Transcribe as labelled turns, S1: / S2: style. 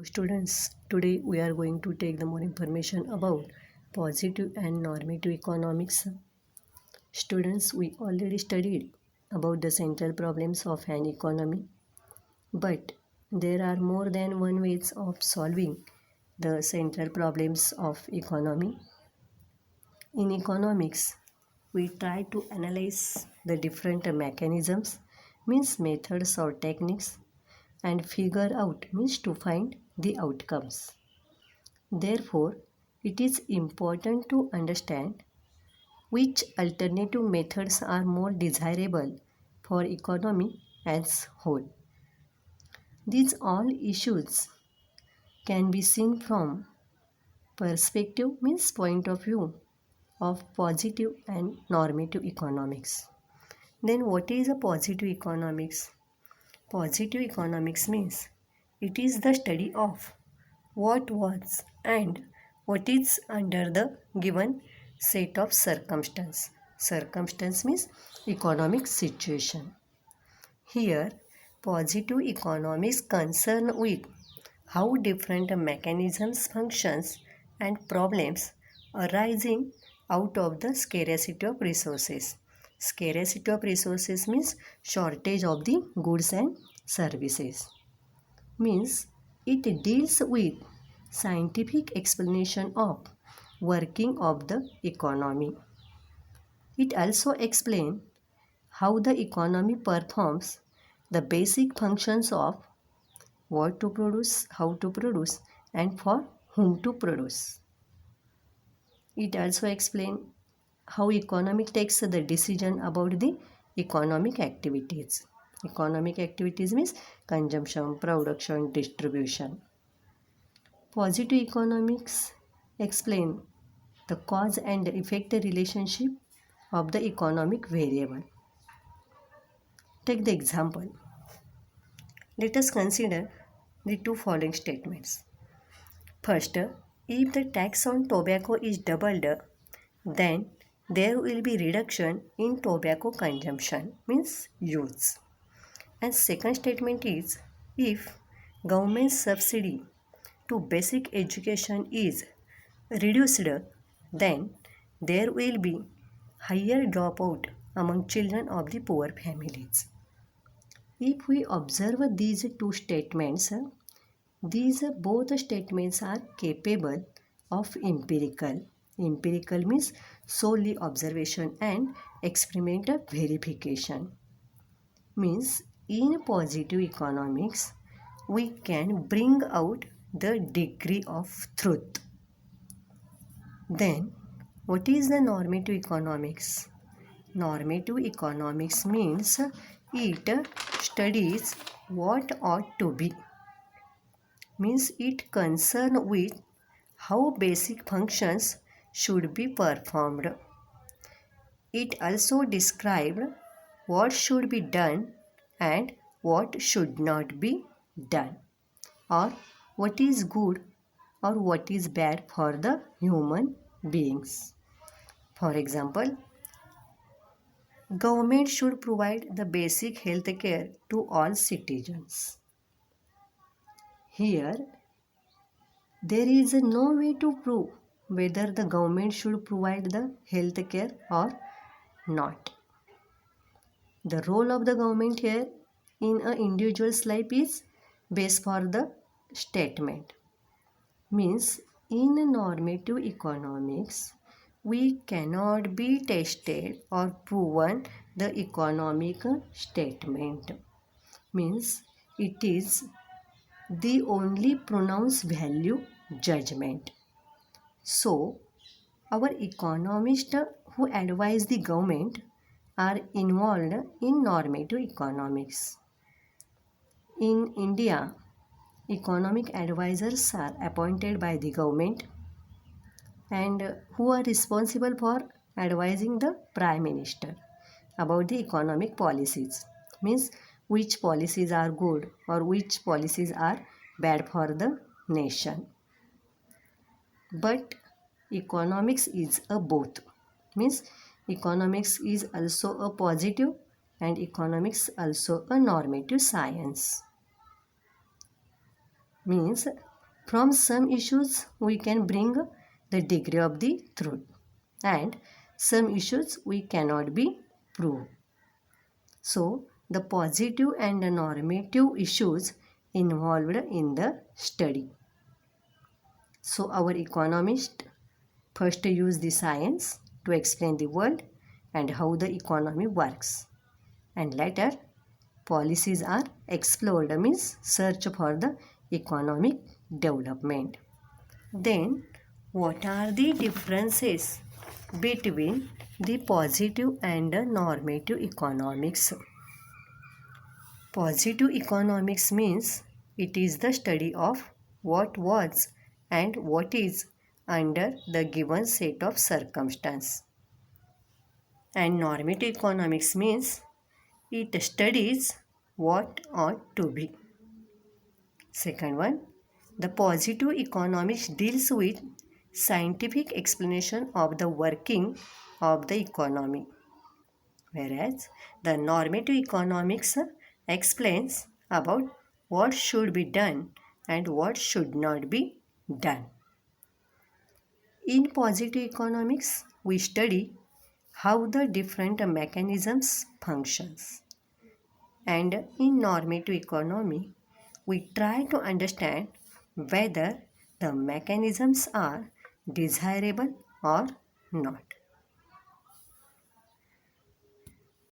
S1: Students, today we are going to take the more information about positive and normative economics. Students, we already studied about the central problems of an economy, but there are more than one ways of solving the central problems of economy. In economics, we try to analyze the different mechanisms, means methods or techniques, and figure out means to find the outcomes. Therefore, it is important to understand which alternative methods are more desirable for economy as whole. These all issues can be seen from perspective means point of view of positive and normative economics. Then what is a positive economics? Positive economics means it is the study of what was and what is under the given set of circumstance. Circumstance means economic situation. Here, positive economics concern with how different mechanisms functions and problems arising out of the scarcity of resources. Scarcity of resources means shortage of the goods and services. Means it deals with scientific explanation of working of the economy. It also explains how the economy performs the basic functions of what to produce, how to produce, and for whom to produce. It also explains how economy takes the decision about the economic activities. Economic activities means consumption, production, distribution. Positive economics explain the cause and effect relationship of the economic variable. Take the example. Let us consider the two following statements. First, if the tax on tobacco is doubled, then there will be reduction in tobacco consumption, means use. And second statement is, if government subsidy to basic education is reduced, then there will be higher dropout among children of the poor families. If we observe these two statements, these both statements are capable of empirical. Empirical means solely observation and experimental verification. Means in positive economics, we can bring out the degree of truth. Then, what is the normative economics? Normative economics means it studies what ought to be. Means it concern with how basic functions should be performed. It also describes what should be done and what should not be done, or what is good or what is bad for the human beings. For example, government should provide the basic health care to all citizens. Here, there is no way to prove whether the government should provide the health care or not. The role of the government here in an individual's life is based for the statement. Means in normative economics, we cannot be tested or proven the economic statement. Means it is the only pronounced value judgment. So, our economists who advise the government are involved in normative economics. In India, economic advisors are appointed by the government and who are responsible for advising the Prime Minister about the economic policies. Means which policies are good or which policies are bad for the nation. But economics is a both. Means economics is also a positive and economics also a normative science. Means From some issues, we can bring the degree of the truth, and some issues we cannot be proved. So, the positive and the normative issues involved in the study. So, our economist first use the science to explain the world and how the economy works, and later policies are explored, means search for the economic development. Then, what are the differences between the positive and the normative economics? Positive economics means it is the study of what was and what is under the given set of circumstances. And normative economics means it studies what ought to be. Second one, the positive economics deals with scientific explanation of the working of the economy, whereas the normative economics explains about what should be done and what should not be done. In positive economics, we study how the different mechanisms functions. And in normative economy, we try to understand whether the mechanisms are desirable or not.